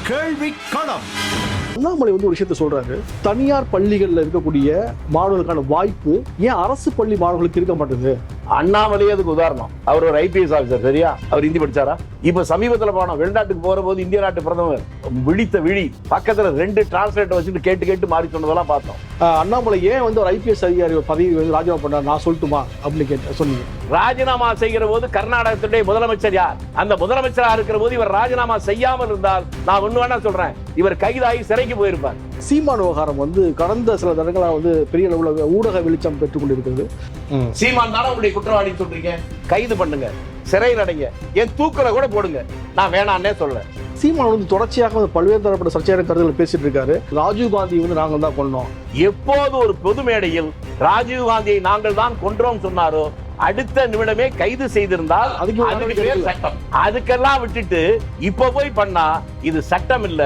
கேள்வி களம். அண்ணாமலை ஒரு விஷயத்த சொல்றாரு. தனியார் பள்ளிகள்ல இருக்கக்கூடிய மாணவர்களுக்கான வாய்ப்பு ஏன் அரசு பள்ளி மாணவர்களுக்கு இருக்க மாட்டேங்குது? அண்ணாமலையே அதுக்கு உதாரணம். அவர் ஒரு ஐபிஎஸ் ஆஃபீஸர், சரியா? அவர் ஹிந்தி படிச்சாரா? இப்ப சமீபத்துல போனோம் வெளிநாட்டுக்கு போற போது இந்திய நாட்டு பிரதமர் விழித்த விழி பக்கத்துல 2 டிரான்ஸ்லேட்டர் வச்சுட்டு கேட்டு மாறி சொன்னதெல்லாம் பார்த்தோம். அண்ணாமலை ஏன் ஒரு ஐபிஎஸ் அதிகாரி பதவி ராஜினாமா பண்ணார் நான் சொல்லட்டுமா அப்படின்னு சொன்னீங்க. ராஜினாமா செய்கிற போது கர்நாடகத்துடைய முதலமைச்சர் யார்? அந்த முதலமைச்சரா இருக்கிற போது இவர் ராஜினாமா செய்யாமல் இருந்தால் நான் ஒண்ணு வேணா சொல்றேன், இவர் கைதாகி சிறைக்கு போயிருப்பார். சீமான் விவகாரம் கடந்த சில தடங்களா பெரிய அளவுல ஊடக வெளிச்சம் பெற்றுக் கொண்டிருக்கிறது. சீமான் தானே உங்களுடைய குற்றவாளி சொல்றீங்க? கைது பண்ணுங்க, சிறையில் அடைங்க, என் தூக்கல கூட போடுங்க, நான் வேணான்னே சொல்றேன். சீமான் தொடர்ச்சியாக பல்வேறு தரப்பட்ட சர்ச்சையான கருத்துக்களை பேசிட்டு இருக்காரு. ராஜீவ் காந்தி நாங்கள் தான் கொண்டோம். எப்போது ஒரு பொது மேடையில் ராஜீவ் காந்தியை நாங்கள் தான் கொன்றோம் சொன்னாரோ அடுத்த நிமிடமே கைது செய்திருந்தால் அதுக்கு பேர் சட்டம். அதுக்கெல்லாம் விட்டுட்டு இப்ப போய் பண்ணா இது சட்டம் இல்ல,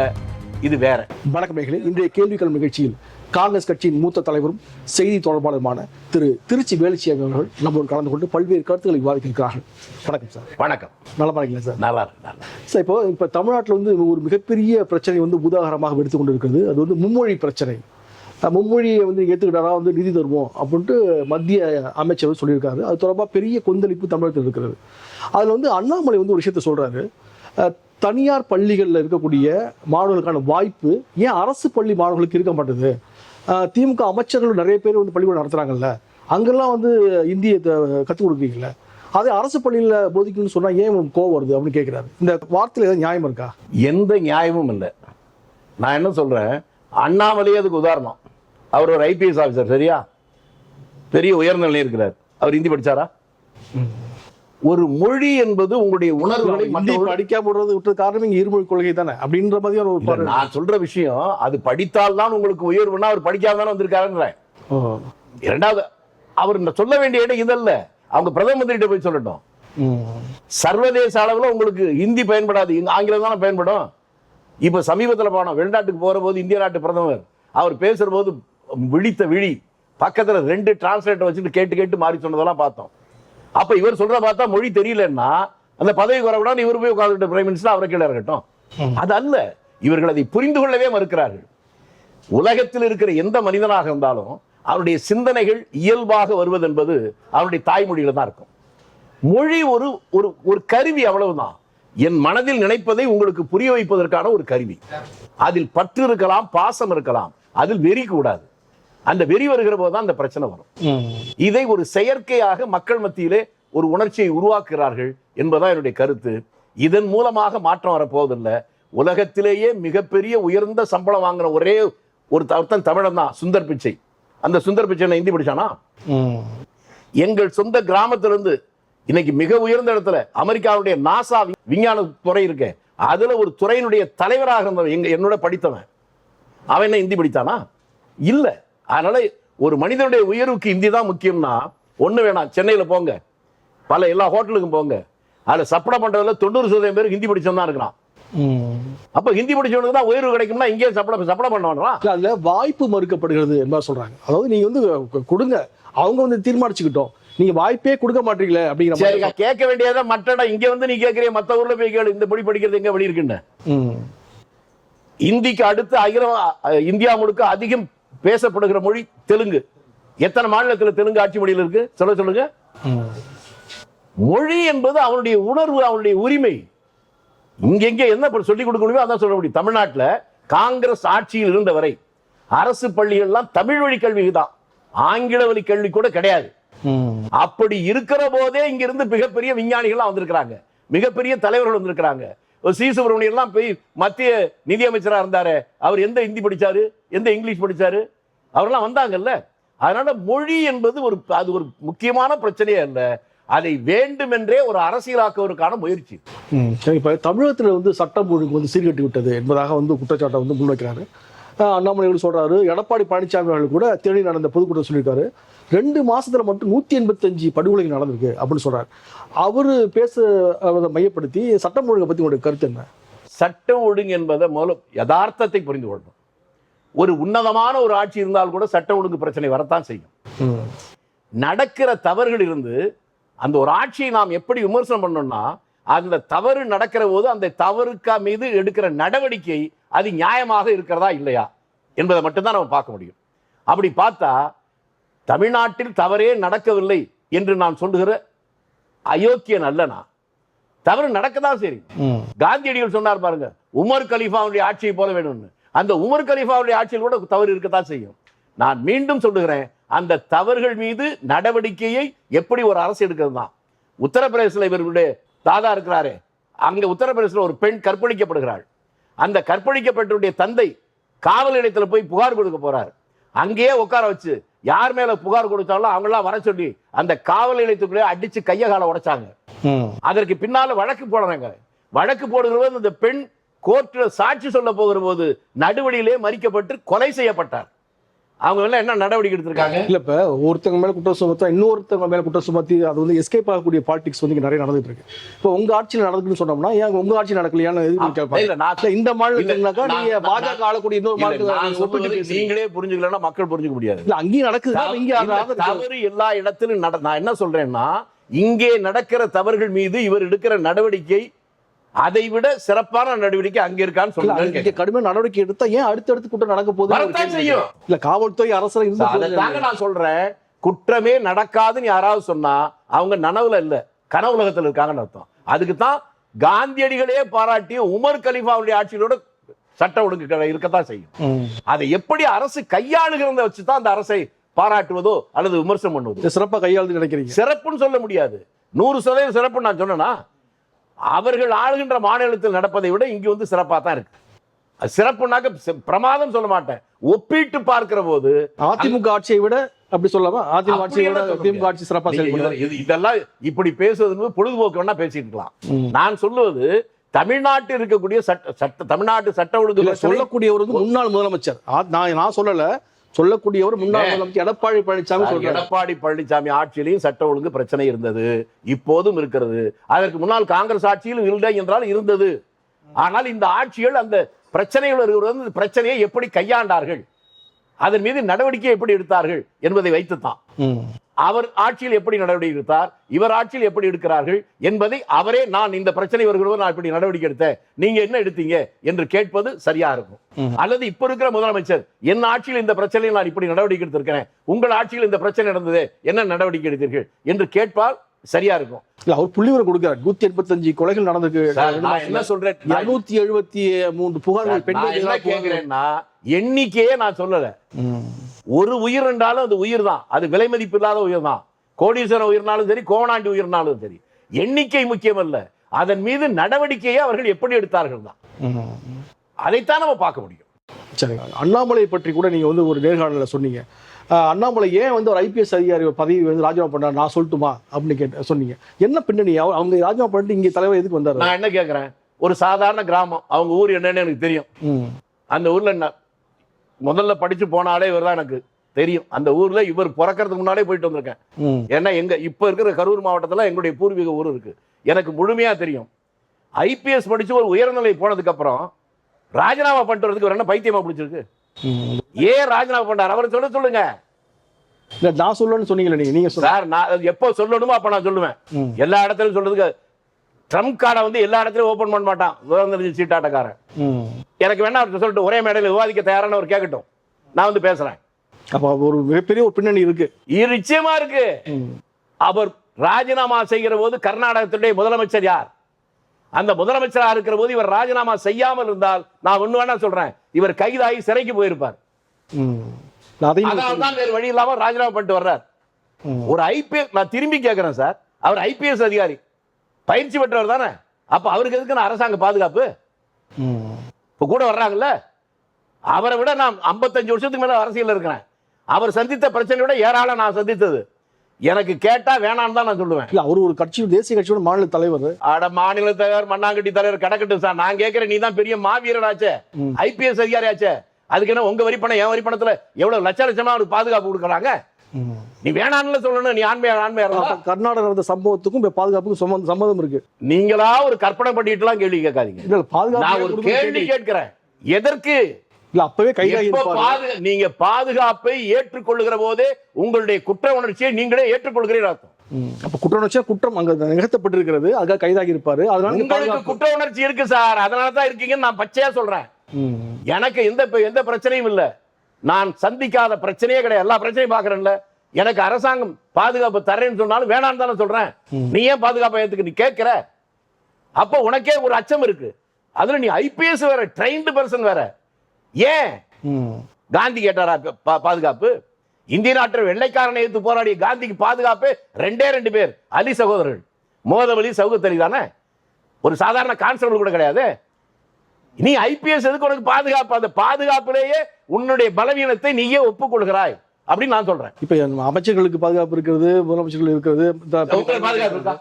இது வேற. வணக்கம் நேயர்களே, இன்றைய கேள்விகள் நிகழ்ச்சியில் காங்கிரஸ் கட்சியின் மூத்த தலைவரும் செய்தி தொடர்பாளருமான திருச்சி வேலுச்சாமி அவர்கள் நம்மோடு கலந்து கொண்டு பல்வேறு கருத்துக்களை விவாதிக்கிறார்கள். வணக்கம் சார். வணக்கம். நலமா இருக்கீங்களா சார்? நல்லா இருக்கு சார். இப்போ தமிழ்நாட்டில் ஒரு மிகப்பெரிய பிரச்சனை உதாரணமாக எடுத்துக் கொண்டிருக்கிறது. அது மும்மொழி பிரச்சனை. மும்மொழியை ஏற்றுக்கிட்டாரா நிதி தருவோம் அப்படின்ட்டு மத்திய அமைச்சர் சொல்லியிருக்காரு. அது தொடர்பாக பெரிய கொந்தளிப்பு தமிழகத்தில் இருக்கிறது. அதில் அண்ணாமலை ஒரு விஷயத்த சொல்றாரு. தனியார் பள்ளிகளில் இருக்கக்கூடிய மாணவர்களுக்கான வாய்ப்பு ஏன் அரசு பள்ளி மாணவர்களுக்கு இருக்க மாட்டேது? திமுக அமைச்சர்கள் நிறைய பேர் பள்ளிக்கூடம் நடத்துறாங்கல்ல, அங்கெல்லாம் இந்தியை கற்றுக் கொடுக்குறீங்கள, அதே அரசு பள்ளியில் போதிக்கணும்னு சொன்னா ஏன் கோவம் வருது அப்படின்னு கேட்கிறாரு. இந்த வார்த்தையில் ஏதாவது நியாயம் இருக்கா? எந்த நியாயமும் இல்லை. நான் என்ன சொல்றேன், அண்ணாமலையே அதுக்கு உதாரணம். அவர் ஒரு ஐபிஎஸ் ஆஃபீஸர், சரியா? பெரிய உயர்ந்த நிலையில் இருக்கிறார். அவர் ஹிந்தி படிச்சாரா? ஒரு மொழி என்பது உங்களுடைய உணர்வுகளை படிக்காம விட்டு காரணம் இங்க இருமொழி கொள்கை தானே அப்படின்ற மாதிரி நான் சொல்ற விஷயம். அது படித்தால் தான் உங்களுக்கு உயர்வுன்னா அவர் படிக்காம தானே வந்திருக்காருன்ற. இரண்டாவது, அவர் சொல்ல வேண்டிய இடம் இதல்ல, அவங்க பிரதம மந்திரிட்ட போய் சொல்லட்டும். சர்வதேச அளவுல உங்களுக்கு ஹிந்தி பயன்படாது, ஆங்கிலம் தானே பயன்படும். இப்ப சமீபத்துல போனோம் வெளிநாட்டுக்கு போற போது இந்திய நாட்டு பிரதமர் அவர் பேசுற போது விழித்த விழி பக்கத்துல 2 டிரான்ஸ்லேட்டர் வச்சுட்டு கேட்டு மாறி சொன்னதெல்லாம் பார்த்தோம். அப்ப இவர் சொல்ற பார்த்தா மொழி தெரியலன்னா அந்த பதவி வரவிடான்னு இவர் போய் உட்கார்ந்துட்டு பிரைம் மினிஸ்டர் அவரை கீழே இருக்கட்டும். அது அல்ல, இவர்கள் அதை புரிந்து கொள்ளவே மறுக்கிறார்கள். உலகத்தில் இருக்கிற எந்த மனிதனாக இருந்தாலும் அவருடைய சிந்தனைகள் இயல்பாக வருவது என்பது அவருடைய தாய்மொழியில தான் இருக்கும். மொழி ஒரு கருவி, அவ்வளவுதான். என் மனதில் நினைப்பதை உங்களுக்கு புரிய வைப்பதற்கான ஒரு கருவி. அதில் பற்று இருக்கலாம், பாசம் இருக்கலாம், அதில் வெறி கூடாது. அந்த வெறி வருகிற போதுதான் அந்த பிரச்சனை வரும். இதை ஒரு செயற்கையாக மக்கள் மத்தியிலே ஒரு உணர்ச்சியை உருவாக்குகிறார்கள் என்பதான் என்னுடைய கருத்து. இதன் மூலமாக மாற்றம் வரப்போவதில்லை. உலகத்திலேயே மிகப்பெரிய உயர்ந்த சம்பளம் வாங்கின ஒரே ஒரு தமிழன் தான், சுந்தர் பிச்சை. அந்த சுந்தர் பிச்சை ஹிந்தி படிச்சானா? எங்கள் சொந்த கிராமத்திலிருந்து இன்னைக்கு மிக உயர்ந்த இடத்துல அமெரிக்காவுடைய நாசா விஞ்ஞான துறை இருக்கு, அதுல ஒரு துறையினுடைய தலைவராக இருந்தவன் என்னோட படித்தவன். அவன் என்ன ஹிந்தி படித்தானா? இல்ல. அதனால ஒரு மனிதனுடைய உயர்வுக்கு ஹிந்தி தான் முக்கியம்னா ஒண்ணு வேணாம், சென்னையில போங்க, எல்லா ஹோட்டலுக்கும் போங்க, அதுல சப்படை பண்றதுல 90% பேர் ஹிந்தி படிச்சவன் தான் இருக்கிறான். அப்ப ஹிந்தி படிச்சவனுக்கு தான் உயர்வு கிடைக்கும்னா இங்கே சப்படை பண்ணுவாங்களா? அதுல வாய்ப்பு மறுக்கப்படுகிறது என்பதை சொல்றாங்க. அதாவது நீங்க கொடுங்க, அவங்க தீர்மானிச்சுக்கிட்டோம், நீங்க வாய்ப்பே கொடுக்க மாட்டீங்களே அப்படிங்கிற. கேட்க வேண்டியதை மற்ற இங்க நீ கேட்கறிய, மத்த ஊர்ல போய் கேளு, இந்த படி படிக்கிறது எங்க வழி இருக்குன்னு. இந்திக்கு அடுத்து இந்தியா முழுக்க அதிகம் பேசப்படுகிற மொழி தெலுங்கு. எத்தனை மாநிலத்தில் தெலுங்கு ஆட்சி மொழியில் இருக்கு சொல்லுங்க. மொழி என்பது அவனுடைய உணர்வு, அவனுடைய உரிமை. இங்க என்ன சொல்லிக் கொடுக்க முடியுமோ அதான் சொல்ல முடியும். தமிழ்நாட்டில் காங்கிரஸ் ஆட்சியில் இருந்த வரை அரசு பள்ளிகள்லாம் தமிழ் வழி கல்வி தான், ஆங்கில வழி கல்வி கூட கிடையாது. அப்படி இருக்கிற போதே இங்க இருந்து மிகப்பெரிய விஞ்ஞானிகள் வந்திருக்கிறாங்க, மிகப்பெரிய தலைவர்கள் வந்திருக்கிறாங்க. சி சுப்பிரமணியம் எல்லாம் போய் மத்திய நிதி அமைச்சரா இருந்தாரு, அவர் எந்த ஹிந்தி படிச்சாரு, எந்த இங்கிலீஷ் படிச்சாரு, அவரெல்லாம் வந்தாங்கல்ல. அதனால மொழி என்பது அது ஒரு முக்கியமான பிரச்சனையே அல்ல, அதை வேண்டுமென்றே ஒரு அரசியலாக்குவதற்கான முயற்சி. இப்ப தமிழகத்தில் சட்டம் ஒழுங்கு சீர்கட்டி விட்டது என்பதாக குற்றச்சாட்டை முன்வைக்கிறாரு. அண்ணாமலை சொல்றாரு. எடப்பாடி பழனிசாமி அவர்கள் கூட தேனி நடந்த பொதுக்கூட்டம் சொல்லியிருக்காரு, 2 மாசத்துல மட்டும் 185 படுகொலைகள் நடந்திருக்கு அப்படின்னு சொல்றாரு. அவரு மையப்படுத்தி சட்டம் ஒழுங்கை பத்தி உங்களுடைய கருத்து என்ன? சட்டம் ஒழுங்கு என்பதை மூலம் யதார்த்தத்தை புரிந்து கொள்ளணும். ஒரு உன்னதமான ஒரு ஆட்சி இருந்தால் கூட சட்ட ஒழுங்கு பிரச்சனை வரத்தான் செய்யும். நடக்கிற தவறுகள் இருந்து அந்த ஒரு ஆட்சியை நாம் எப்படி விமர்சனம் பண்ணோம்னா அந்த தவறு நடக்கிற போது அந்த தவறுக்கா மீது எடுக்கிற நடவடிக்கை அது நியாயமாக இருக்கிறதா இல்லையா என்பதை மட்டும்தான் நம்ம பார்க்க முடியும். அப்படி பார்த்தா தமிழ்நாட்டில் தவறே நடக்கவில்லை என்று நான் சொல்லுகிற அயோக்கியன் அல்லனா. தவறு நடக்கதான் சரி. காந்தியடிகள் சொன்னார் பாருங்க, உமர் கலீஃபாவுடைய ஆட்சியை போல வேணும்னு. அந்த உமர் கலீஃபாவுடைய ஆட்சியில் கூட தவறு இருக்கத்தான் செய்யும். நான் மீண்டும் சொல்லுகிறேன், அந்த தவறுகள் மீது நடவடிக்கையை எப்படி ஒரு அரசு எடுக்கிறது தான். உத்தரப்பிரதேசத்தில் இவர்களுடைய தாதா இருக்கிறாரே, அங்க உத்தரப்பிரதேசத்தில் ஒரு பெண் கற்பழிக்கப்படுகிறாள். அந்த கற்பழிக்கப்பட்டவருடைய தந்தை காவல் நிலையத்தில் போய் புகார் கொடுக்க போறார். அங்கேயே உட்கார வச்சு யார் மேல புகார் கொடுத்தாலும் அவங்களாம் வர சொல்லி அந்த காவல் நிலையத்துக்குள்ளே அடிச்சு கைய கால உடைச்சாங்க. அதற்கு பின்னால வழக்கு போடுறாங்க. வழக்கு போடுகிற போது இந்த பெண் கோர்ட்டில் சாட்சி சொல்ல போகிற போது நடுவழியிலே மறிக்கப்பட்டு கொலை செய்யப்பட்டார். அவங்க எல்லாம் என்ன நடவடிக்கை எடுத்திருக்காங்க? இல்ல இப்ப ஒருத்தங்க மேல குற்றம் சுமத்தா இன்னொருத்தவங்க மேல குற்றம் சுமத்தி அது வந்து எஸ்கேப் ஆகக்கூடிய பாலிடிக்ஸ் வந்து நிறைய நடந்துட்டு இருக்கு. இப்போ உங்க ஆட்சியில் நடக்குதுன்னு சொன்னோம்னா ஏன் உங்க ஆட்சி நடக்கலையான்னு கேட்பாங்க. இந்த மாநிலத்துலனாக்கா நீங்க பாஜக ஆளக்கூடிய இன்னொரு மாநிலத்துல நீங்களே புரிஞ்சுக்கலன்னா மக்கள் புரிஞ்சுக்க முடியாது. இல்ல அங்கேயும் நடக்குது. இங்க தவறு எல்லா இடத்திலும் நான் என்ன சொல்றேன்னா, இங்கே நடக்கிற தவறுகள் மீது இவர் எடுக்கிற நடவடிக்கை அதை விட சிறப்பான நடவடிக்கை அங்க இருக்கான்னு சொல்லுங்க. கடுமையான நடவடிக்கை எடுத்தா ஏன் அடுத்தடுத்து குற்றம் நடக்க போகுது செய்யும். இல்ல காவல்துறை அரசு நான் சொல்றேன், குற்றமே நடக்காதுன்னு யாராவது சொன்னா அவங்க நனவுல இல்ல கனவுலகத்தில் இருக்காங்கன்னு அர்த்தம். அதுக்கு தான் காந்தியடிகளே பாராட்டிய உமர் கலீஃபாவுடைய ஆட்சியோட சட்ட ஒழுங்கு இருக்கத்தான் செய்யும். அதை எப்படி அரசு கையாளுகிறத வச்சுதான் அந்த அரசை பாராட்டுவதோ அல்லது விமர்சனம் பண்ணுவதோ சிறப்பா கையாளுது நினைக்கிறீங்க. சிறப்புன்னு சொல்ல முடியாது. 100% சிறப்பு நான் சொன்னா அவர்கள் ஆளுகின்ற மாநிலத்தில் நடப்பதை விட இங்க வந்து சிறப்பா தான் இருக்கு. சிறப்புனாக்க பிரமாதம் சொல்ல மாட்டேன். ஒப்பிட்டு பார்க்கிற போது அதிமுக ஆட்சியை விட அப்படி சொல்லலாமா? அதிமுக ஆட்சியை விட திமுக ஆட்சி சிறப்பா செயல்படுது. இதெல்லாம் இப்படி பேசுவது பொழுதுபோக்கு வேணா பேசிட்டு இருக்கலாம். நான் சொல்லுவது தமிழ்நாட்டில் இருக்கக்கூடிய தமிழ்நாட்டு சட்ட ஒழுங்கு சொல்லக்கூடியவர் வந்து முன்னாள் முதலமைச்சர். நான் சொல்லல, சொல்லக்கூடியவர் முன்னாள் முதலமைச்சர் எடப்பாடி பழனிசாமி சொல்றாரு. எடப்பாடி பழனிசாமி ஆட்சியிலையும் சட்ட ஒழுங்கு பிரச்சனை இருந்தது, இப்போதும் இருக்கிறது. அதற்கு முன்னால் காங்கிரஸ் ஆட்சியிலும் இல்லை என்றால் இருந்தது. ஆனால் இந்த ஆட்சிகள் அந்த பிரச்சனைகள் பிரச்சனையை எப்படி கையாண்டார்கள், அதன் மீது நடவடிக்கை எப்படி எடுத்தார்கள் என்பதை வைத்துத்தான் அவர் ஆட்சியில் எப்படி நடவடிக்கை எடுத்தார், இவர் ஆட்சியில் எப்படி எடுக்கிறார்கள் என்பதை அவரே நான் இந்த பிரச்சனை வருகிறோம் நான் இப்படி நடவடிக்கை எடுத்தேன், நீங்க என்ன எடுத்தீங்க என்று கேட்பது சரியா இருக்கும். அல்லது இப்ப இருக்கிற முதலமைச்சர் என் ஆட்சியில் இந்த பிரச்சனையில் நான் இப்படி நடவடிக்கை எடுத்திருக்கிறேன், உங்கள் ஆட்சியில் இந்த பிரச்சனை நடந்தது என்ன நடவடிக்கை எடுத்தீர்கள் என்று கேட்பால் சரியா இருக்கும். அவர் புள்ளிவிவரம் கொடுக்கிறார். 185 கொலைகள் நடந்திருக்கு. என்ன சொல்றேன், 273 புகார்கள் கேட்கிறேன்னா எண்ணிக்கையே நான் சொல்லல. ஒரு உயிர் என்றாலும் அது உயிர் தான், அது விலை மதிப்பு இல்லாத உயிர் தான். கோடீஸ்வரன் உயிர்னாலும் சரி, கோவனாண்டி உயிர்னாலும் சரி, எண்ணிக்கை முக்கியம் அல்ல, அதன் மீது நடவடிக்கையை அவர்கள் எப்படி எடுத்தார்கள் தான். அதைத்தான் நம்ம பார்க்க முடியும். சரி, அண்ணாமலை பற்றி கூட நீங்க வந்து ஒரு நேர்காணல சொன்னீங்க. அண்ணாமலை ஏன் வந்து ஒரு ஐபிஎஸ் அதிகாரி பதவி வந்து ராஜினாமா பண்ணார் நான் சொல்லட்டுமா அப்படின்னு சொன்னீங்க. என்ன பின்னணி? அவங்க ராஜினாமா பண்ணிட்டு இங்க தலைவர் எதுக்கு வந்தாரு? நான் என்ன கேட்கிறேன், ஒரு சாதாரண கிராமம், அவங்க ஊர் என்னன்னு எனக்கு தெரியும். அந்த ஊர்ல என்ன முதல்ல படிச்சு போனாலே இவர் தான் எனக்கு தெரியும். அந்த ஊர்ல இவர் பிறக்கிறதுக்கு முன்னாலே போயிட்டு வந்திருக்கேன். ஏன்னா எங்க இப்ப இருக்கிற கரூர் மாவட்டத்துல எங்களுடைய பூர்வீக ஊர் இருக்கு, எனக்கு முழுமையா தெரியும். ஐபிஎஸ் படிச்சு ஒரு உயர்நிலை போனதுக்கு அப்புறம் ராஜினாமா பண்ணிட்டு வரதுக்கு என்ன பைத்தியமா பிடிச்சிருக்கு? ஏன் ராஜினாமா பண்ணார் அவரை சொல்லுங்க. நான் சொல்லணும்னு சொன்னீங்களே நீங்க சார், நான் எப்போ சொல்லணுமோ அப்ப நான் சொல்லுவேன். எல்லா இடத்துலயும் சொல்றதுக்கு ட்ரம்ப் கார்டை வந்து எல்லா இடத்துலயும் ஓபன் பண்ண மாட்டான் விவரம் சீட்டாட்டக்காரன். எனக்கு வேணா சொல்லிட்டு ஒரே மேடையில் விவாதிக்க தயாரான ஒரு கேட்கட்டும், நான் வந்து பேசுறேன். அப்ப ஒரு மிகப்பெரிய ஒரு பின்னணி இருக்கு, நிச்சயமா இருக்கு. அவர் ராஜினாமா செய்கிற போது கர்நாடகத்துடைய முதலமைச்சர் யார்? அந்த முதலமைச்சராக இருக்கிற போது இவர் ராஜினாமா செய்யாமல் இருந்தால் நான் ஒண்ணு வேணா சொல்றேன், இவர் கைதாகி சிறைக்கு போயிருப்பார். வேறு வழி இல்லாம ராஜினாமா பண்ணிட்டு வர்றார். ஒரு ஐபிஎஸ், நான் திரும்பி கேட்கிறேன் சார், அவர் ஐபிஎஸ் அதிகாரி, பயிற்சி பெற்றவர் தானே. அப்ப அவருக்கு எதுக்கு அரசாங்க பாதுகாப்பு? இப்ப கூட வர்றாங்கல்ல, அவரை விட நான் 55 வருஷத்துக்கு மேல அரசியல் இருக்கிறேன். அவர் சந்தித்த பிரச்சனை விட ஏராளம் நான் சந்தித்தது. எனக்கு கேட்டா வேணான்னு தான் நான் சொல்லுவேன். அவர் ஒரு கட்சி, தேசிய கட்சியோட மாநில தலைவர். மாநில தலைவர், மண்ணாங்கட்டி தலைவர் கிடக்கட்டும் சார். நான் கேட்கிறேன், நீ தான் பெரிய மாவீரராச்சே, ஐபிஎஸ் அதிகாரியாச்சே, அதுக்கு என்ன உங்க வரிப்பணம் என் வரிப்பணத்துல எவ்வளவு லட்சமா அவருக்கு பாதுகாப்பு கொடுக்குறாங்க? நீ வேணான்னு சொல்லணும். நீ கர்நாடக நடந்த சம்பவத்துக்கும் பாதுகாப்புக்கும் சம்மதம் இருக்கு. நீங்களா ஒரு கற்பனை பண்ணிட்டு எல்லாம் கேள்வி கேட்காதீங்க. நான் ஒரு கேள்வி கேட்கிறேன், எதற்கு? அப்பவே நீங்க பாதுகாப்பை ஏற்றுக்கொள்ளுகிற போதே உங்களுடைய குற்ற உணர்ச்சியை நீங்களே ஏற்றுக்கொள்கிறீர்கள் அர்த்தம். அப்ப குற்ற உணர்ச்சியா குற்றம் அங்க நிகழ்த்தப்பட்டிருக்கிறது, அதுக்காக கைதாகி இருப்பாரு. அதனால உங்களுக்கு குற்ற உணர்ச்சி இருக்கு சார், அதனால தான் இருக்கீங்கன்னு நான் பச்சையா சொல்றேன். எனக்கு எந்த பிரச்சனையும் இல்ல, நான் சந்திக்காத பிரச்சனையே கிடையாது, எல்லா பிரச்சனையும் பாக்குறேன்ல. எனக்கு அரசாங்கம் பாதுகாப்பு தரேன்னு சொன்னாலும் வேணான்னு தானே சொல்றேன். நீ ஏன் பாதுகாப்பை ஏத்துக்கு நீ கேட்கிற? அப்ப உனக்கே ஒரு அச்சம் இருக்கு. அதுல நீ ஐபிஎஸ் வேற, ட்ரெயின்டு பர்சன் வேற. ஏன் காந்தி கேட்டாரா பாதுகாப்பு? இந்திய நாட்டில் வெள்ளைக்காரனை எதிர்த்து போராடிய காந்திக்கு பாதுகாப்பு 2 பேர், அலி சகோதரர்கள், மோதம் அலி, சௌகத் அலி தானே, ஒரு சாதாரண கான்ஸ்டபிள் கூட கிடையாது. நீ ஐபிஎஸ் எதுக்கு உனக்கு பாதுகாப்பு? அந்த பாதுகாப்பிலேயே உன்னுடைய பலவீனத்தை நீயே ஒப்புக்கொள்கிறாய் அப்படின்னு நான் சொல்றேன். இப்ப அமைச்சர்களுக்கு பாதுகாப்பு இருக்கிறது, முதலமைச்சர்கள் இருக்கிறது, பாதுகாப்பு இருக்கா?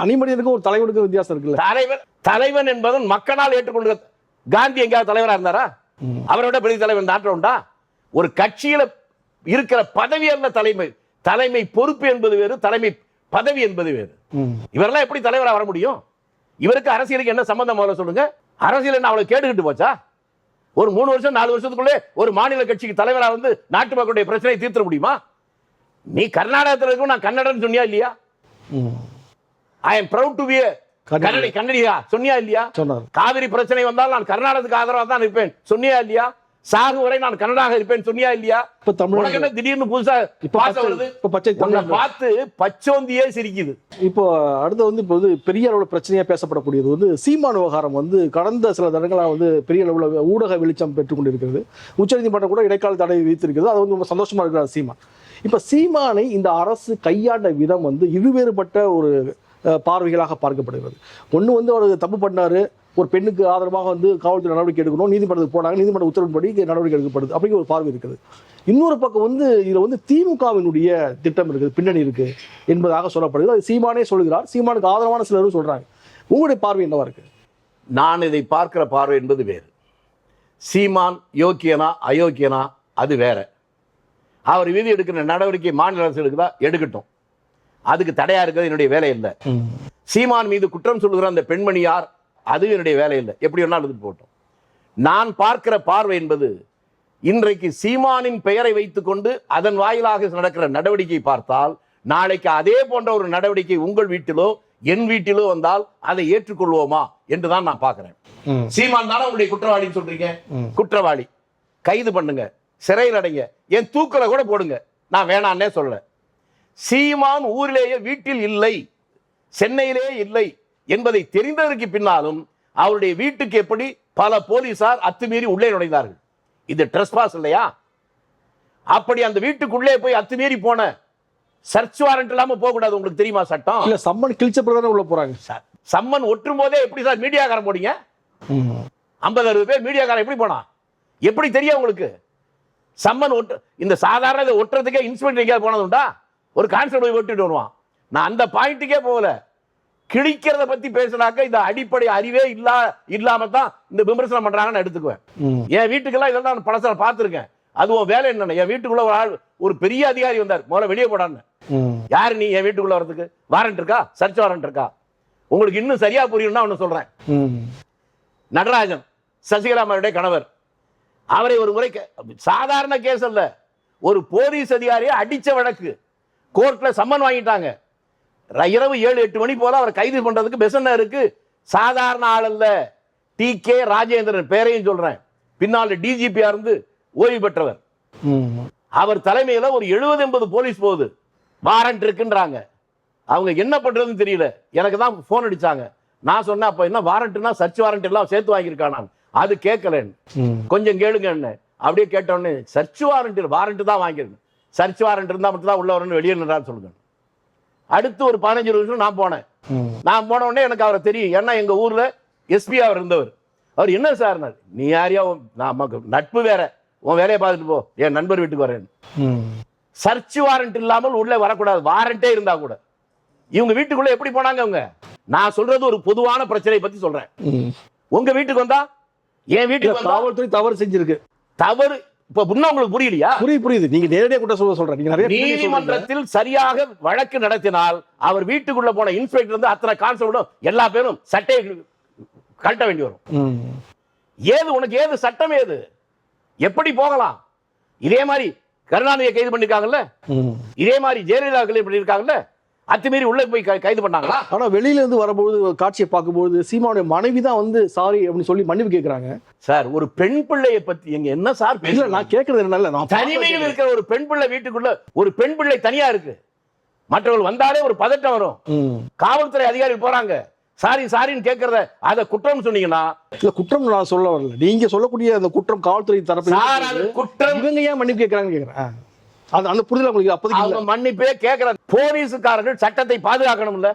தனி மனிதனுக்கும் ஒரு தலைவனுக்கு வித்தியாசம் இருக்குல்ல. தலைவன் என்பவன் மக்களால் ஏற்றுக்கொண்டு. காந்தி எங்கேயாவது தலைவரா இருந்தாரா? அவரோட பெரிய தலைவன் நாட்டில் உண்டா? ஒரு கட்சியில இருக்கிற பதவி அல்ல தலைமை. தலைமை பொறுப்பு என்பது வேறு, தலைமை பதவி என்பது வேறு. இவரெல்லாம் எப்படி தலைவராக வர முடியும்? இவருக்கு அரசியலுக்கு என்ன சம்பந்தம் முதல்ல சொல்லுங்க. அரசியல் என்ன அவ்வளவு கேட்டுக்கிட்டு போச்சா? ஒரு 3 வருஷம் 4 வருஷத்துக்குள்ளே ஒரு மாநில கட்சிக்கு தலைவராக வந்து நாட்டு மக்களுடைய பிரச்சனையை தீர்த்த முடியுமா? நீ கர்நாடகத்தில் இருக்கும், நான் கன்னடன் சொன்னியா இல்லையா? I am proud to be Kannadiga சொன்னியா இல்லையா? காவிரி பிரச்சனை வந்தால் நான் கர்நாடகத்துக்கு ஆதரவாக தான் இருப்பேன் சொன்னியா இல்லையா? சாகு வரை நான் கன்னடாக இருப்பேன் சொன்னியா இல்லையா? இப்ப திடீர்னு புதுசா பார்த்து பச்சோந்தியே சிரிக்குது. இப்போ அடுத்து வந்து இப்போ பெரிய அளவுல பிரச்சனையா பேசப்படக்கூடியது வந்து சீமான் விவகாரம் வந்து கடந்த சில தினங்களாக வந்து பெரிய அளவுல ஊடக வெளிச்சம் பெற்றுக் கொண்டிருக்கிறது. உச்சநீதிமன்றம் கூட இடைக்கால தடை விதித்திருக்கிறது. அது வந்து ரொம்ப சந்தோஷமா இருக்கிறார் சீமான். இப்ப சீமானை இந்த அரசு கையாண்ட விதம் வந்து இருவேறுபட்ட ஒரு பார்வைகளாக பார்க்கப்படுகிறது. ஒன்று வந்து அவர் தப்பு பண்ணாரு, ஒரு பெண்ணுக்கு ஆதரவாக வந்து காவல்துறை நடவடிக்கை எடுக்கணும், நீதிமன்றத்துக்கு போனாங்க, நீதிமன்ற உத்தரவின்படி நடவடிக்கை எடுக்கப்படுது அப்படிங்கிற ஒரு பார்வை இருக்குது. இன்னொரு பக்கம் வந்து இதில் வந்து திமுகவினுடைய திட்டம் இருக்குது, பின்னணி இருக்கு என்பதாக சொல்லப்படுது. அது சீமானே சொல்கிறார், சீமானுக்கு ஆதரவான சிலரும் சொல்றாங்க. உங்களுடைய பார்வை என்னவா இருக்கு? நான் இதை பார்க்கிற பார்வை என்பது வேறு. சீமான் யோக்கியனா அயோக்கியனா அது வேற. அவர் விதி எடுக்கிற நடவடிக்கை மாநில அரசு எடுக்குதா, எடுக்கட்டும், அதுக்கு தடையா இருக்கிறது என்னுடைய வேலை இல்லை. சீமான் மீது குற்றம் சொல்லுகிற அந்த பெண்மணி யார், அது என்னுடைய வேலை இல்லை, எப்படி வேணாலும் எடுத்து போட்டோம். நான் பார்க்கிற பார்வை என்பது இன்றைக்கு சீமானின் பெயரை வைத்துக் கொண்டு அதன் வாயிலாக நடக்கிற நடவடிக்கை பார்த்தால், நாளைக்கு அதே போன்ற ஒரு நடவடிக்கை உங்கள் வீட்டிலோ என் வீட்டிலோ வந்தால் அதை ஏற்றுக்கொள்வோமா என்றுதான் நான் பார்க்கிறேன். சீமான் தானே உங்களுடைய குற்றவாளின்னு சொல்றீங்க, குற்றவாளி கைது பண்ணுங்க, சிறையில் அடைங்க, என் தூக்கல கூட போடுங்க, நான் வேணான்னே சொல்ல. சீமான் ஊரிலேயே வீட்டில் இல்லை, சென்னையிலே இல்லை என்பதை தெரிந்ததற்கு பின்னாலும் அவருடைய வீட்டுக்கு எப்படி பல போலீசார் அத்துமீறி உள்ளே நுழைந்தார்கள்? இது ட்ரெஸ்பாஸ் இல்லையா? அப்படி அந்த வீட்டுக்குள்ளே போய் அத்துமீறி போன சர்ச் வாரண்ட் இல்லாம போக கூடாது, உங்களுக்கு தெரியுமா சட்டம்? இல்ல, சம்மன் கிழிச்ச பிறகு உள்ள போறாங்க சார். சம்மன் ஒட்டும் போதே எப்படி சார் மீடியாக்காரன் போனீங்க? 50-60 பேர் மீடியாக்காரன் எப்படி போனா? எப்படி தெரியும் உங்களுக்கு? சம்மன் ஒட்டு இந்த சாதாரண ஒட்டுறதுக்கே இன்ஸ்பெக்டர் எங்கேயாவது போனது உண்டா? ஒரு கான்ஸ்டபிள் ஒட்டிட்டு வருவான். நான் அந்த பாயிண்ட்டுக்கே போகல. கிழிக்கிறத பத்தி பேசினாக்க இந்த அடிப்படை அறிவே இல்லாம தான் இந்த விமர்சனம் பண்றாங்கன்னு எடுத்துக்குவேன். என் வீட்டுக்கெல்லாம் இதெல்லாம் நான் பலசல பார்த்துருக்கேன். அதுவும் வேலை என்னன்னு, என் வீட்டுக்குள்ள ஒரு ஆள், ஒரு பெரிய அதிகாரி வந்தார், முதல்ல வெளியே போடான்னு. யாரு நீ என் வீட்டுக்குள்ள வரதுக்கு? வாரண்ட் இருக்கா? சர்ச் வாரண்ட் இருக்கா? உங்களுக்கு இன்னும் சரியா புரியும்னா ஒன்னு சொல்றேன். நடராஜன் சசிகலாமாவுடைய கணவர், அவரை ஒரு முறை, சாதாரண கேஸ் அல்ல, ஒரு போலீஸ் அதிகாரியை அடிச்ச வழக்கு, கோர்ட்ல சம்மன் வாங்கிட்டாங்க. இரவு 7-8 மணி போல அவரை கைது பண்றதுக்கு பெசன்ன இருக்கு. சாதாரண ஆள் அல்ல, டி.கே. ராஜேந்திரன், பேரையும் சொல்றேன், பின்னால டிஜிபியா இருந்து ஓய்வு பெற்றவர். அவர் தலைமையில ஒரு 70-80 போலீஸ் போகுது, வாரண்ட் இருக்குன்றாங்க. அவங்க என்ன பண்றதுன்னு தெரியல. எனக்கு தான் போன் அடிச்சாங்க. நான் சொன்னேன், அப்ப என்ன வாரண்ட்னா சர்ச் வாரண்ட் எல்லாம் சேர்த்து வாங்கியிருக்கான். அது கேட்கலன்னு, கொஞ்சம் கேளுங்க என்ன. அப்படியே கேட்டோடனே சர்ச் வாரண்ட் தான் வாங்கியிருக்கேன், சர்ச் வாரண்ட் இருந்தா மட்டும் தான் உள்ள வரணும்னு வெளியே நின்றான்னு சொல்லுங்க. அடுத்து ஒரு 15 நிமிஷம் நான் போனேன். நான் போன உடனே எனக்கு அவரை தெரியும், ஏன்னா எங்க ஊர்ல எஸ்பி அவர் இருந்தவர். அவர் என்ன சார், நீ யாரையா, நமக்கு நட்பு வேற, உன் வேலையை பார்த்துட்டு போ, என் நண்பர் வீட்டுக்கு வரேன். சர்ச் வாரண்ட் இல்லாமல் உள்ள வரக்கூடாது, வாரண்டே இருந்தா கூட. இவங்க வீட்டுக்குள்ள எப்படி போனாங்க அவங்க? நான் சொல்றது ஒரு பொதுவான பிரச்சனை பத்தி சொல்றேன். உங்க வீட்டுக்கு வந்தா, என் வீட்டுக்கு காவல்துறை தவறு செஞ்சிருக்கு. தவறு இப்ப உங்களுக்கு புரியலையா? புரியுது. நீங்க நேரடியாக கூட சொல்றீங்க. நீதிமன்றத்தில் சரியாக வழக்கு நடத்தினால் அவர் வீட்டுக்குள்ள போன இன்ஸ்பெக்டர் வந்து அத்தனை கான்ஸ்டபிளும் எல்லா பேரும் சட்டையை கட்ட வேண்டி வரும். ஏது உனக்கு ஏது சட்டம் ஏது? எப்படி போகலாம்? இதே மாதிரி கருணாநிதியை கைது பண்ணிருக்காங்கல்ல, இதே மாதிரி ஜெயலலிதா கைது பண்ணிருக்காங்கல்ல, அத்துமீறி உள்ள போய் கைது பண்ணாங்களா? ஆனா வெளியில இருந்து வரும்போது காட்சியை பார்க்கும்போது சீமானுடைய மனைவி தான் வந்து சாரி அப்படின்னு சொல்லி மன்னிப்பு கேட்கறாங்க. சார் ஒரு பெண் பிள்ளையை பத்தி எங்க என்ன சார் இல்ல பேசல? நான் கேட்கறது என்ன, நான் தனிமையில் இருக்கிற ஒரு பெண் பிள்ளை வீட்டுக்குள்ள ஒரு பெண் பிள்ளை தனியா இருக்கு. மற்றவர்கள் வந்தாலே ஒரு பதட்டம் வரும். காவல்துறை அதிகாரிகள் போறாங்க, சாரி சாரின்னு கேட்கறத அதை குற்றம் சொன்னீங்கன்னா, இல்ல குற்றம் நான் சொல்ல வரல, நீங்க சொல்லக்கூடிய அந்த குற்றம் காவல்துறை தரப்பு சார் அது குற்றம். இவங்க ஏன் மன்னிப்பு கேட்கறாங்கன்னு கேட்கறேன். அந்த புரிதல் உங்களுக்கு அப்போதைக்கு அவங்க மன்னிப்பே கேட்கிற போலீஸ்காரர்கள் சட்டத்தை பாதுகாக்கணும்ல.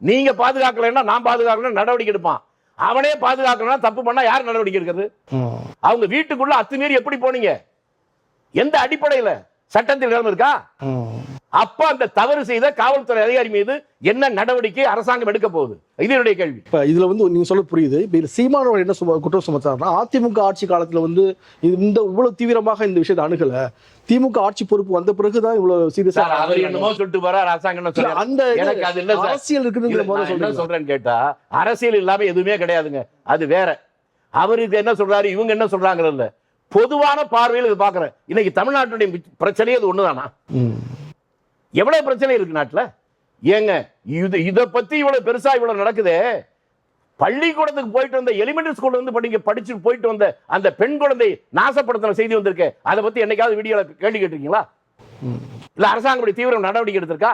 நீங்க பாதுகாக்கலைன்னா நான் பாதுகாக்கணும் நடவடிக்கை எடுப்பான். அவனே பாதுகாக்கணும்னா தப்பு பண்ணா யார் நடவடிக்கை எடுக்கிறது? அவங்க வீட்டுக்குள்ள அத்துமீறி எப்படி போனீங்க? எந்த அடிப்படையில சட்டத்தில் இடம் இருக்கா? அப்ப அந்த தவறு செய்த காவல்துறை அதிகாரி மீது என்ன நடவடிக்கை அரசாங்கம் எடுக்க போகுது? இது என்னுடைய கேள்வி. இப்ப இதுல வந்து நீங்க சொல்ல புரியுது. இப்ப இதுல சீமானவர் என்ன குற்றம் சுமத்தாருன்னா, அதிமுக ஆட்சி காலத்துல வந்து இந்த இவ்வளவு தீவிரமாக இந்த விஷயத்தை அணுகல, திமுக ஆட்சி பொறுப்பு வந்த பிறகுதான் இவ்வளவு சீரியஸா அவர் என்னமோ சொல்லிட்டு போறார், அரசாங்கம் என்ன சொல்றாரு? அந்த எனக்கு அது இல்ல சார். அரசியல் இருக்குன்னு முதல்ல என்ன சொல்றேன்னு கேட்டா, அரசியல் இல்லாம எதுவுமே கிடையாதுங்க, அது வேற. அவருக்கு என்ன சொல்றாரு, இவங்க என்ன சொல்றாங்கல்ல, பொதுவான பார்வையில் இது பாக்குறேன். இன்னைக்கு தமிழ்நாட்டுடைய பிரச்சனையே அது ஒண்ணுதானா? எவ்வளவு பிரச்சனை இருக்கு நாட்டுல? ஏங்க இத பத்தி இவ்வளவு பெருசா இவ்வளவு நடக்குதே. பள்ளிக்கூடத்துக்கு போயிட்டு வந்த எலிமெண்டரி ஸ்கூல்ல இருந்து படிச்சு போயிட்டு வந்த அந்த பெண் குழந்தை நாசப்படுத்தின செய்தி வந்திருக்கு. அதை பத்தி என்னைக்காவது வீடியோல கேள்வி கேட்டிருக்கீங்களா? இல்ல அரசாங்கம் தீவிர நடவடிக்கை எடுத்திருக்கா?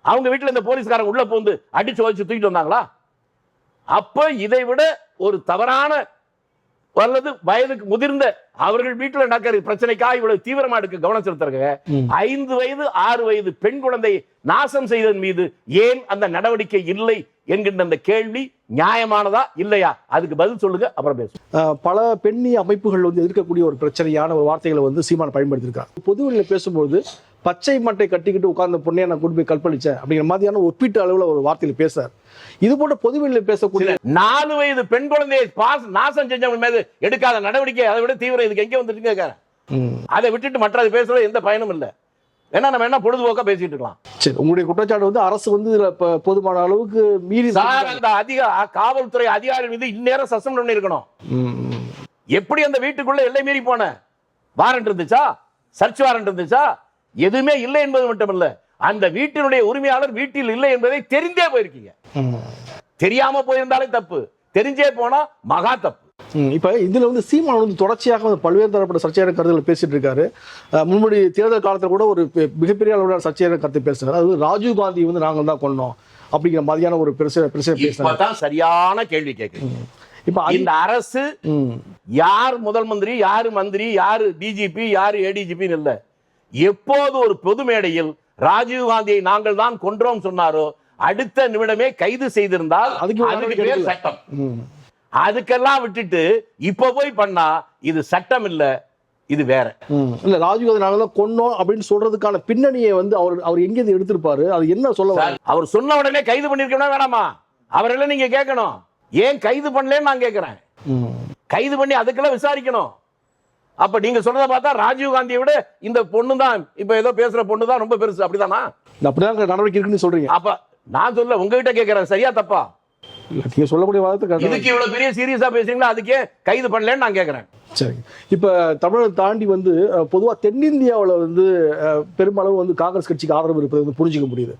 அவங்க வீட்டுல இந்த போலீஸ்காரங்க உள்ள போந்து அடிச்சு வச்சு தூக்கிட்டு வந்தாங்களா? அப்ப இதை விட ஒரு தவறான அல்லது வயதுக்கு முதிர்ந்த அவர்கள் வீட்டில் நடக்கிற பிரச்சனைக்காக இவ்வளவு தீவிரமா எடுக்க கவனம் செலுத்துறாங்க. 5 வயது 6 வயது பெண் குழந்தை நாசம் செய்ததன் மீது ஏன் அந்த நடவடிக்கை இல்லை என்கின்ற அந்த கேள்வி நியாயமானதா இல்லையா? அதுக்கு பதில் சொல்லுங்க, அப்புறம் பேசுவோம். பல பெண்ணிய அமைப்புகள் வந்து எதிர்க்கக்கூடிய ஒரு பிரச்சனையான ஒரு வார்த்தைகளை வந்து சீமான் பயன்படுத்தியிருக்காங்க. பொதுவெளியில் பேசும்போது பச்சை மட்டை கட்டிக்கிட்டு உட்கார்ந்த பொண்ணே நான் கொண்டு போய் கற்பழிச்சேன் அப்படிங்கிற மாதிரியான ஒப்பீட்டு அளவில் ஒரு வார்த்தையில் பேசுறார். இது போன்ற பொதுவெளியில் பேசக்கூடிய 4 வயது பெண் குழந்தையை நாசம் செஞ்சவங்க மீது எடுக்காத நடவடிக்கை அதை விட தீவிரம் இதுக்கு எங்கே வந்துட்டு கேட்கிறேன். அதை விட்டுட்டு மற்றது பேசுறது எந்த பயனும் இல்லை. ஏன்னா நம்ம என்ன பொழுதுபோக்கா பேசிட்டு இருக்கலாம். சரி, உங்களுடைய குற்றச்சாட்டு வந்து அரசு வந்து போதுமான அளவுக்கு மீறி அந்த காவல்துறை அதிகாரி மீது இந்நேரம் சஸ்பெண்ட் பண்ணி இருக்கணும். எப்படி அந்த வீட்டுக்குள்ள எல்லை மீறி போன வாரண்ட் இருந்துச்சா? சர்ச் வாரண்ட் இருந்துச்சா? எதுவுமே இல்லை என்பது மட்டுமல்ல, அந்த வீட்டினுடைய உரிமையாளர் வீட்டில் இல்லை என்பதை தெரிந்தே போயிருக்கீங்க. தெரியாம போயிருந்தாலே தப்பு, தெரிஞ்சே போனா மகா தப்பு. இப்ப இதுல வந்து சீமான் வந்து தொடர்ச்சியாக பல்வேறு தரப்பட்ட சர்ச்சையான கருத்துக்களை பேசிட்டு இருக்காரு. முன்னாடி தேர்தல் காலத்துல கூட ஒரு மிகப்பெரிய அளவிலான சர்ச்சையான கருத்தை பேசுறாரு. அது ராஜீவ் காந்தி வந்து நாங்கள் தான் கொண்டோம் அப்படிங்கிற மாதிரியான ஒரு பிரச்சனை பேசுறாங்க. சரியான கேள்வி கேட்குறீங்க. இப்ப இந்த அரசு யார் முதல் மந்திரி, யாரு மந்திரி, யாரு டிஜிபி, யாரு ஏடிஜிபி இல்ல, எப்போது ஒரு பொது மேடையில் ராஜீவ் காந்தியை நாங்கள் தான் கொன்றோம் சொன்னாரோ அடுத்த நிமிடமே கைது செய்திருந்தால் அதுக்கு பேர் சட்டம். அதுக்கெல்லாம் விட்டுட்டு இப்ப போய் பண்ணா இது சட்டம் இல்ல, இது வேற. இல்ல ராஜீவ் காந்தி நாங்கள் தான் கொன்னோம் அப்படின்னு சொல்றதுக்கான பின்னணியை வந்து அவர் எங்க எடுத்திருப்பாரு, அது என்ன சொல்ல? அவர் சொன்ன உடனே கைது பண்ணிருக்கணும் வேணாமா? அவரெல்லாம் நீங்க கேட்கணும், ஏன் கைது பண்ணலன்னு நான் கேட்கிறேன். கைது பண்ணி அதுக்கெல்லாம் விசாரிக்கணும். அப்ப நீங்க சொல்றத பார்த்தா ராஜீவ் காந்தியை விட இந்த பொண்ணு தான், இப்ப ஏதோ பேசுற பொண்ணு தான் ரொம்ப பெருசு, அப்படிதானா? அப்படிதான் நடவடிக்கை இருக்குன்னு சொல்றீங்க. அப்ப நான் சொல்ல உங்ககிட்ட கேட்கிறேன், சரியா தப்பா? நீங்க சொல்லக்கூடிய வாதத்தை இதுக்கு இவ்வளவு பெரிய சீரியஸா பேசுறீங்களா? அதுக்கே கைது பண்ணலன்னு நான் கேட்கிறேன். சரி, இப்ப தமிழை தாண்டி வந்து பொதுவா தென்னிந்தியாவில் வந்து பெருமளவு வந்து காங்கிரஸ் கட்சிக்கு ஆதரவு இருப்பது வந்து புரிஞ்சிக்க முடியுது.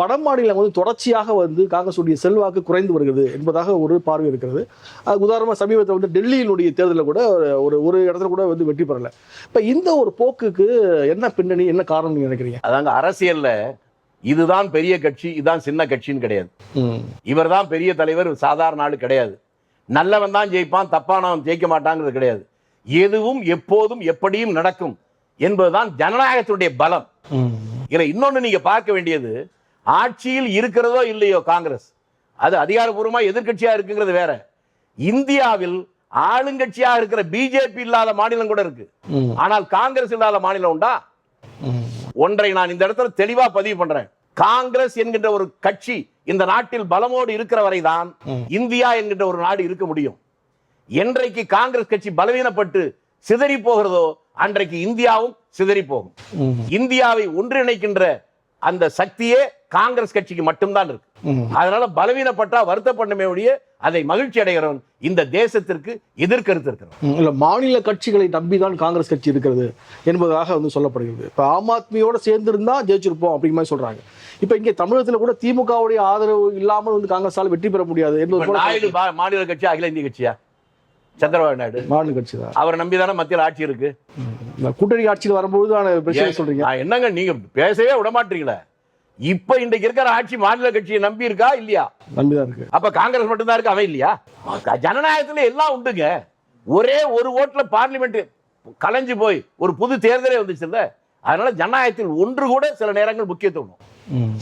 வட மாநிலம் வந்து தொடர்ச்சியாக வந்து காங்கிரஸுடைய செல்வாக்கு குறைந்து வருகிறது என்பதாக ஒரு பார்வை இருக்கிறது. உதாரணமாக சமீபத்தில் வந்து டெல்லியினுடைய தேர்தலில் கூட ஒரு இடத்துல கூட வந்து வெற்றி பெறலை. இப்ப இந்த ஒரு போக்குக்கு என்ன பின்னணி, என்ன காரணம் நினைக்கிறீங்க? அதாங்க அரசியல்ல இதுதான் பெரிய கட்சி, இதுதான் சின்ன கட்சின்னு கிடையாது. இவர் தான் பெரிய தலைவர், சாதாரண ஆளு கிடையாது. நல்லவன் தான் ஜெயிப்பான், தப்பானவன் ஜெயிக்க மாட்டாங்கிறது கிடையாது. எதுவும் எப்போதும் எப்படியும் நடக்கும் என்பதுதான் ஜனநாயகத்துடைய பலம். இதுல இன்னொன்னு நீங்க பார்க்க வேண்டியது, ஆட்சியில் இருக்கிறதோ இல்லையோ காங்கிரஸ், அது அதிகாரப்பூர்வமா எதிர்கட்சியா இருக்குங்கிறது வேற. இந்தியாவில் ஆளுங்கட்சியா இருக்கிற பிஜேபி இல்லாத மாநிலம் கூட இருக்கு. ஆனால் காங்கிரஸ் இல்லாத மாநிலம் உண்டா? ஒன்றை நான் இந்த இடத்துல தெளிவா பதிவு பண்றேன். காங்கிரஸ் என்கின்ற ஒரு கட்சி இந்த நாட்டில் பலமோடு இருக்கிற வரைதான் இந்தியா என்கின்ற ஒரு நாடு இருக்க முடியும். என்றைக்கு காங்கிரஸ் கட்சி பலவீனப்பட்டு சிதறி போகிறதோ அன்றைக்கு இந்தியாவும் சிதறி போகும். இந்தியாவை ஒன்றிணைக்கின்ற அந்த சக்தியே காங்கிரஸ் கட்சிக்கு மட்டும்தான் இருக்கு. அதனால பலவீனப்பட்டா வருத்தப்படமே ஒழிய அதை மகிழ்ச்சி அடைகிறவன் இந்த தேசத்திற்கு எதிர்கருத்து இருக்கிறவன். இல்ல, மாநில கட்சிகளை நம்பிதான் காங்கிரஸ் கட்சி இருக்கிறது என்பதாக வந்து சொல்லப்படுகிறது. இப்ப ஆம் ஆத்மியோட சேர்ந்து இருந்தா ஜெயிச்சிருப்போம் அப்படிங்கிற மாதிரி சொல்றாங்க. இப்ப இங்கே தமிழகத்துல கூட திமுகவுடைய ஆதரவு இல்லாமல் வந்து காங்கிரஸால வெற்றி பெற முடியாது என்பது நாயுடு மாநில கட்சியா அகில இந்திய கட்சியா? சந்திரபாபு நாயுடு மாநில கட்சி தான். அவரை நம்பிதானே மத்தியில் ஆட்சி இருக்கு. கூட்டணி ஆட்சியில் வரும்போது பிரச்சனை சொல்றீங்க. என்னங்க நீங்க பேசவே விட மாட்டீங்களே. இப்ப இன்றைக்கு இருக்கிற ஆட்சி மாநில கட்சியை நம்பி இருக்கா இல்லையா? நம்பிதான் இருக்கு. அப்ப காங்கிரஸ் மட்டும்தான் இருக்கு, அவன் இல்லையா? ஜனநாயகத்துல எல்லாம் உண்டுங்க. ஒரே ஒரு ஓட்டுல பார்லிமெண்ட் கலைஞ்சு போய் ஒரு புது தேர்தலே வந்துச்சுல்ல. அதனால ஜனநாயகத்தில் ஒன்று கூட சில நேரங்கள் முக்கியத்துவம்,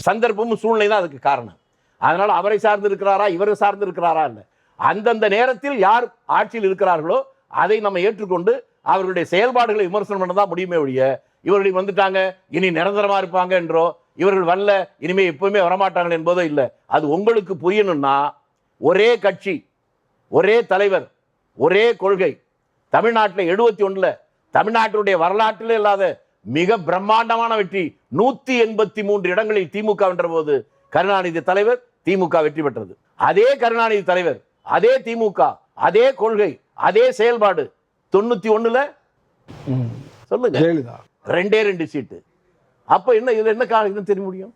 சந்தர்ப்பமும் சூழ்நிலை தான் அதுக்கு காரணம். அதனால அவரை சார்ந்து இருக்கிறாரா இவரை சார்ந்து இருக்கிறாரா இல்ல, அந்தந்த நேரத்தில் யார் ஆட்சியில் இருக்கிறார்களோ அதை நம்ம ஏற்றுக்கொண்டு அவர்களுடைய செயல்பாடுகளை விமர்சனம் பண்ணதான் முடியுமே ஒழிய இவர்கள் வந்துட்டாங்க இனி நிரந்தரமா இருப்பாங்க என்றோ, இவர்கள் வரல இனிமே எப்பவுமே வரமாட்டாங்க என்பதோ இல்லை. அது உங்களுக்கு புரியணும்னா ஒரே கட்சி, ஒரே தலைவர், ஒரே கொள்கை. தமிழ்நாட்டில் 71 தமிழ்நாட்டினுடைய வரலாற்றில் இல்லாத மிக பிரம்மாண்டமான வெற்றி. 183 இடங்களில் திமுக வென்ற போது கருணாநிதி தலைவர் திமுக வெற்றி பெற்றது. அதே கருணாநிதி தலைவர், அதே திமுக, அதே கொள்கை, அதே செயல்பாடு 91 சொல்லுங்க, 2 சீட்டு. அப்ப என்ன இதுல என்ன காரணம் தெரிய முடியும்?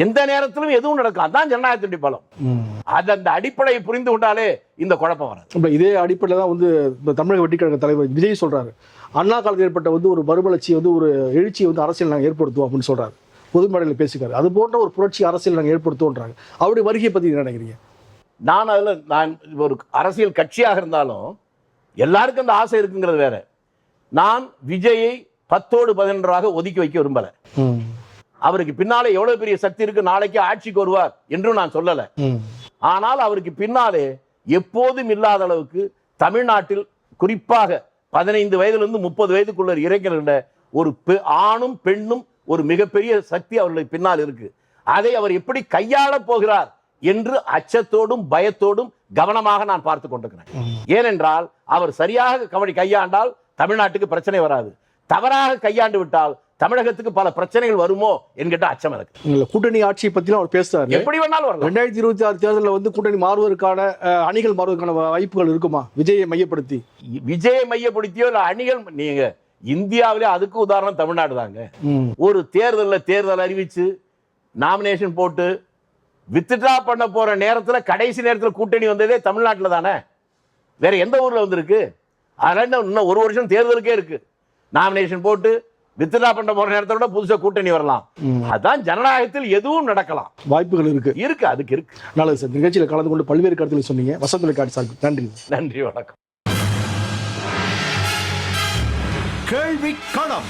எந்த நேரத்திலும் எதுவும் நடக்கும். அதான் ஜனநாயகத்தினுடைய பலம். அது அந்த அடிப்படையை புரிந்து கொண்டாலே இந்த குழப்பம் வராது. இதே அடிப்படையில் தான் வந்து தமிழக வெற்றிக்கழக தலைவர் விஜய் சொல்றாரு, அண்ணா காலத்தில் ஏற்பட்ட வந்து ஒரு மறுமலர்ச்சி வந்து ஒரு எழுச்சியை வந்து அரசியல் நாங்கள் ஏற்படுத்துவோம் அப்படின்னு சொல்றாரு. பொது மேடையில் பேசிக்காரு. அது போன்ற ஒரு புரட்சி அரசியல் நாங்கள் ஏற்படுத்துவோன்றாங்க. அவருடைய வருகையை பத்தி என்ன நினைக்கிறீங்க? நான் ஒரு அரசியல் கட்சியாக இருந்தாலும் எல்லாருக்கும் அந்த ஆசை இருக்குங்கிறது வேற. நான் விஜயை 10ஓடு 11ஆக ஒதுக்கி வைக்க விரும்பல. அவருக்கு பின்னாலே எவ்வளவு பெரிய சக்தி இருக்கு, நாளைக்கு ஆட்சிக்கு வருவார் என்றும் நான் சொல்லல. ஆனால் அவருக்கு பின்னாலே எப்போதும் இல்லாத அளவுக்கு தமிழ்நாட்டில் குறிப்பாக 15 வயதிலிருந்து 30 வயதுக்குள்ள இளைஞர்கள ஒரு ஆணும் பெண்ணும் ஒரு மிகப்பெரிய சக்தி அவர்களுக்கு பின்னால் இருக்கு. அதை அவர் எப்படி கையாள போகிறார் என்று அச்சத்தோடும் பயத்தோடும் கவனமாக நான் பார்த்து கொண்டிருக்கிறேன். ஏனென்றால் அவர் சரியாக கையாண்டால் தமிழ்நாட்டுக்கு பிரச்சனை வராது. தவறாக கையாண்டு விட்டால் தமிழகத்துக்கு பல பிரச்சனைகள் வருமோ என்கிட்ட அச்சம் இருக்கு. கூட்டணி ஆட்சியை பத்திலாம் அவர் பேசுறாரு. எப்படி வேணாலும் வரலாம். 2026 தேர்தலில் வந்து கூட்டணி மாறுவதற்கான அணிகள் மாறுவதற்கான வாய்ப்புகள் இருக்குமா? விஜயை மையப்படுத்தியோ இல்ல அணிகள், நீங்க இந்தியாவிலே அதுக்கு உதாரணம் தமிழ்நாடு தாங்க. ஒரு தேர்தல் அறிவிச்சு நாமினேஷன் போட்டு வித்ட்ரா பண்ண போற நேரத்துல கடைசி நேரத்தில் கூட்டணி வந்ததே தமிழ்நாட்டில் தானே. வேற எந்த ஊர்ல வந்திருக்கு? அதனால இன்னும் ஒரு வருஷம் தேர்தலுக்கே இருக்கு. நாமினேஷன் போட்டு வித்ட்ரா பண்ண போற நேரத்தோட புதுசா கூட்டணி வரலாம். அதான் ஜனநாயகத்தில் எதுவும் நடக்கலாம், வாய்ப்புகள் இருக்கு. அதுக்கு இருக்கு. நல்லது சார். நிகழ்ச்சியில் கலந்து கொண்டு பல்வேறு கருத்துக்களை சொன்னீங்க. வசந்த் தொலைக்காட்சி சார்பில் நன்றி. வணக்கம். கேள்வி களம்.